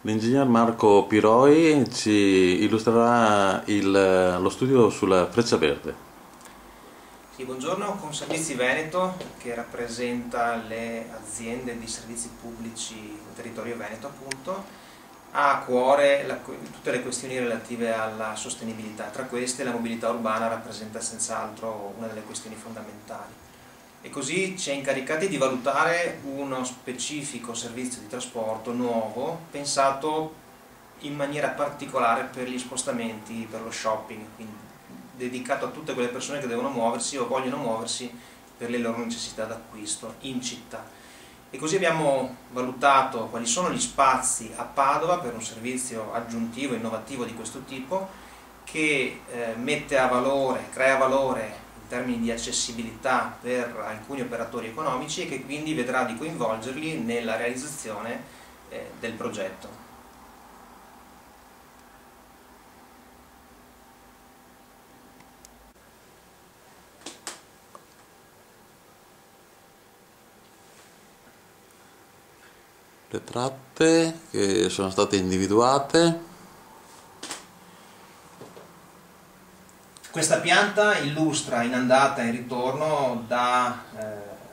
L'ingegner Marco Piroi ci illustrerà lo studio sulla Freccia Verde. Sì, buongiorno, Conservizi Veneto, che rappresenta le aziende di servizi pubblici nel territorio veneto, appunto, ha a cuore tutte le questioni relative alla sostenibilità. Tra queste la mobilità urbana rappresenta senz'altro una delle questioni fondamentali. E così ci è incaricati di valutare uno specifico servizio di trasporto nuovo, pensato in maniera particolare per gli spostamenti, per lo shopping, quindi dedicato a tutte quelle persone che devono muoversi o vogliono muoversi per le loro necessità d'acquisto in città. E così abbiamo valutato quali sono gli spazi a Padova per un servizio aggiuntivo, innovativo di questo tipo, che mette a valore, crea valore in termini di accessibilità per alcuni operatori economici e che quindi vedrà di coinvolgerli nella realizzazione del progetto. Le tratte che sono state individuate. Questa pianta illustra in andata e in ritorno da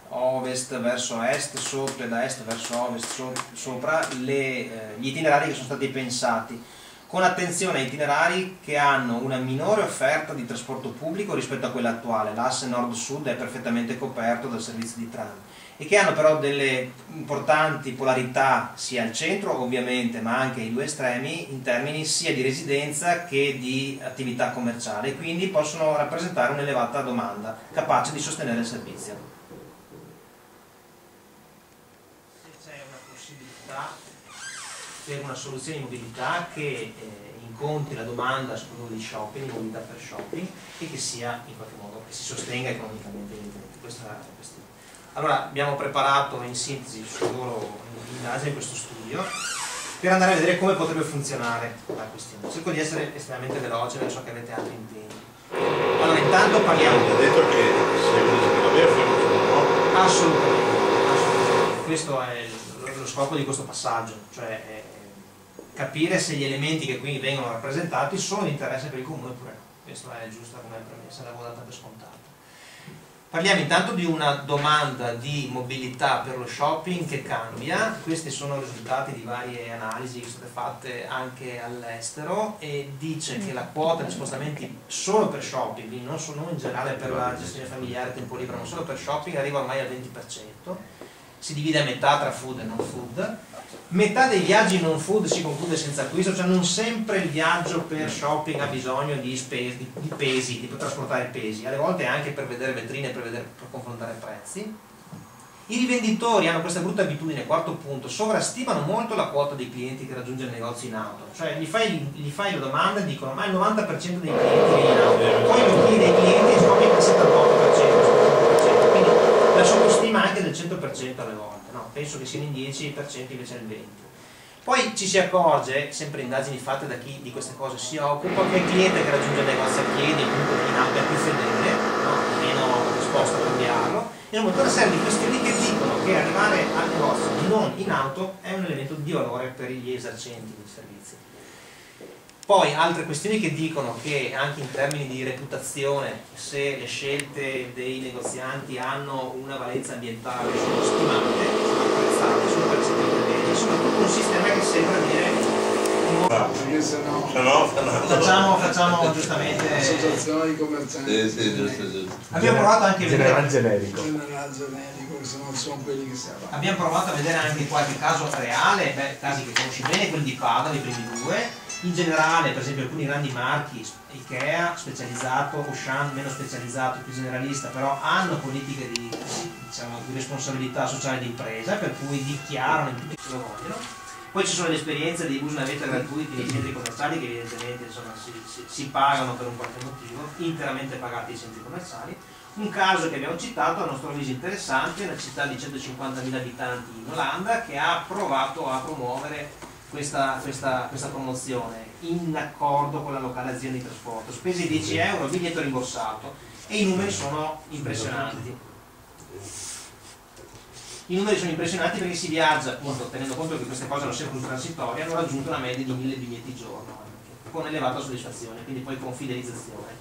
ovest verso est, sopra, e da est verso ovest, sopra, gli itinerari che sono stati pensati, con attenzione ai itinerari che hanno una minore offerta di trasporto pubblico rispetto a quella attuale. L'asse nord-sud è perfettamente coperto dal servizio di tram, e che hanno però delle importanti polarità sia al centro ovviamente, ma anche ai due estremi, in termini sia di residenza che di attività commerciale, e quindi possono rappresentare un'elevata domanda capace di sostenere il servizio. Se c'è una possibilità per una soluzione di mobilità che incontri la domanda soprattutto di shopping, di mobilità per shopping, e che sia in qualche modo, che si sostenga economicamente, questa è la questione. Allora abbiamo preparato in sintesi in base a questo studio per andare a vedere come potrebbe funzionare la questione. Cerco di essere estremamente veloce perché so che avete altri impegni. Allora intanto parliamo... Avete detto che se uno si va bene no? Assolutamente. Questo è lo scopo di questo passaggio, cioè capire se gli elementi che qui vengono rappresentati sono di interesse per il comune oppure no. Questo è giusto come premessa, l'avevo data per scontato. Parliamo intanto di una domanda di mobilità per lo shopping che cambia. Questi sono risultati di varie analisi che sono state fatte anche all'estero, e dice che la quota di spostamenti solo per shopping, quindi non in generale per la gestione familiare, tempo libero, ma solo per shopping, arriva ormai al 20%. Si divide a metà tra food e non food. Metà dei viaggi non food si conclude senza acquisto, cioè non sempre il viaggio per shopping ha bisogno di pesi, di trasportare pesi, alle volte anche per vedere vetrine, per confrontare prezzi. I rivenditori hanno questa brutta abitudine, quarto punto, sovrastimano molto la quota dei clienti che raggiunge il negozio in auto, cioè gli fai la domanda e dicono ma il 90% dei clienti viene in auto, poi lo chiedi ai clienti e scopri che il 78%, quindi la sottostima anche del 100% alle volte. No, penso che siano in 10%, invece nel 20%. Poi ci si accorge, sempre indagini fatte da chi di queste cose si occupa, che il cliente che raggiunge il negozio a piedi, comunque in auto, è più fedele, no? Meno disposto a cambiarlo, e una serie di questioni che dicono che arrivare al negozio non in auto è un elemento di valore per gli esercenti dei servizi. Poi altre questioni che dicono che anche in termini di reputazione, se le scelte dei negozianti hanno una valenza ambientale, sono stimate, sono apprezzate, sono percepite bene, soprattutto un sistema che sembra dire facciamo giustamente associazioni commerciali. Giusto. Abbiamo provato anche a vedere generico, se non sono quelli che si avanti. Abbiamo provato a vedere anche qualche caso reale, casi che conosci bene, quelli di Padova, i primi due. In generale, per esempio, alcuni grandi marchi, Ikea, specializzato, Auchan, meno specializzato, più generalista, però hanno politiche di responsabilità sociale di impresa, per cui dichiarano in tutti che lo vogliono. Poi ci sono le esperienze di uso navetta gratuiti nei centri commerciali, che evidentemente insomma, si pagano per un qualche motivo, interamente pagati i centri commerciali. Un caso che abbiamo citato, a nostro avviso interessante, è una città di 150.000 abitanti in Olanda, che ha provato a promuovere questa promozione in accordo con la locale azienda di trasporto. Spese 10 euro, biglietto rimborsato, e i numeri sono impressionanti. I numeri sono impressionanti perché si viaggia, appunto, tenendo conto che queste cose sono sempre transitorie, hanno raggiunto una media di 1000 biglietti giorno, con elevata soddisfazione, quindi poi con fidelizzazione,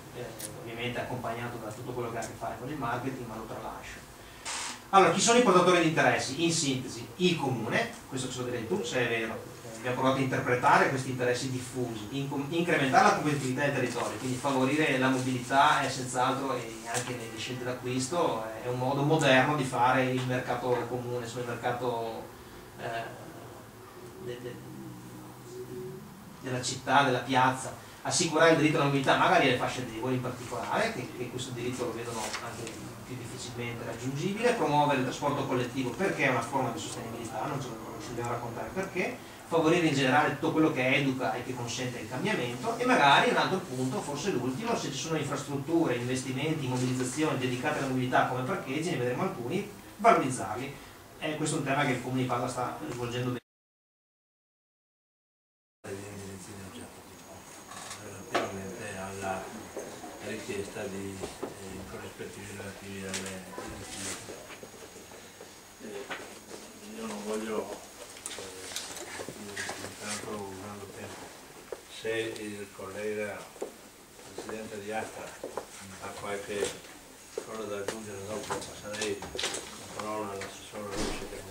ovviamente accompagnato da tutto quello che ha a che fare con il marketing, ma lo tralascio. Allora, chi sono i portatori di interessi? In sintesi, il comune, questo ce lo direi tu, se è vero. Abbiamo provato a interpretare questi interessi diffusi, incrementare la competitività del territorio, quindi favorire la mobilità è senz'altro, e anche nelle scelte d'acquisto, è un modo moderno di fare il mercato comune, il mercato della città, della piazza, assicurare il diritto alla mobilità, magari alle fasce deboli in particolare, che questo diritto lo vedono anche più difficilmente raggiungibile, promuovere il trasporto collettivo perché è una forma di sostenibilità, non ce lo dobbiamo raccontare perché, favorire in generale tutto quello che educa e che consente il cambiamento, e magari un altro punto, forse l'ultimo, se ci sono infrastrutture, investimenti, mobilizzazioni dedicate alla mobilità come parcheggi, ne vedremo alcuni, valorizzarli. Questo è un tema che il Comune di Padova sta svolgendo bene. Relativamente alla richiesta di corrispettivi relativi alle io non voglio intanto usando tempo, se il collega presidente di Astra ha qualche cosa da aggiungere dopo passerei la parola all'assessore Rossi che